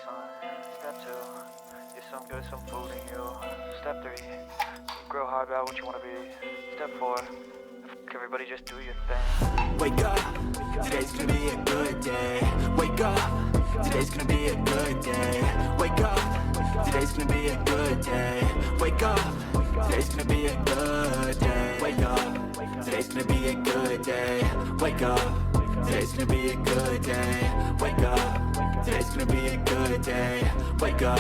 sun. Step 2, get some good, some food in you. Step 3, grow hard about what you wanna be. Step 4, everybody just do your thing. Wake up, today's gonna be a good day. Wake up, today's gonna be a good day. Wake up, today's gonna be a good day. Wake up, today's gonna be a good day. Wake up, today's gonna be a good day. Wake up, today's gonna be a good day. Wake up, today's gonna be a good day. Wake up,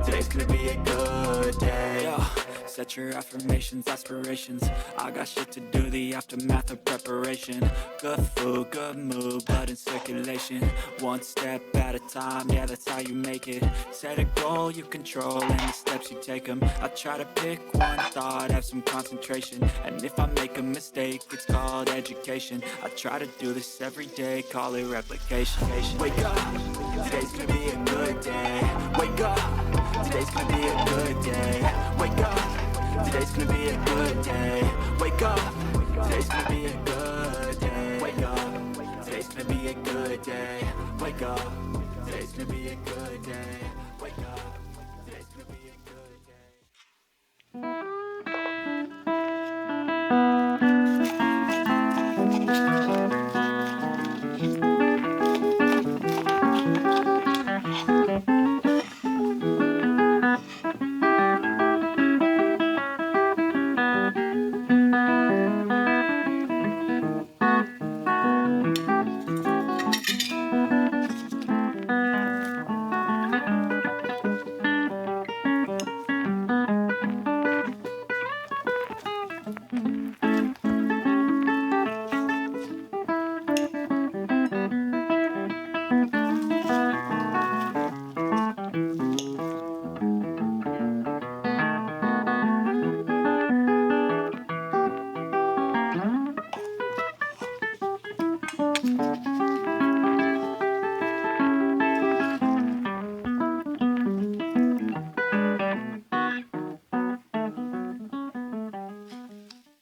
today's gonna be a good day. Yo. Set your affirmations, aspirations. I got shit to do, the aftermath of preparation. Good food, good mood, blood in circulation. One step at a time, yeah, that's how you make it. Set a goal you control and the steps you take them. I try to pick one thought, have some concentration. And if I make a mistake, it's called education. I try to do this every day, call it replication. Wake up, today's gonna be a good day. Wake up, today's gonna be a good day. Wake up, today's gonna be a good day. Wake up, today's gonna be a good day. Wake up, today's gonna be a good day. Wake up, today's gonna be a good day. Wake up.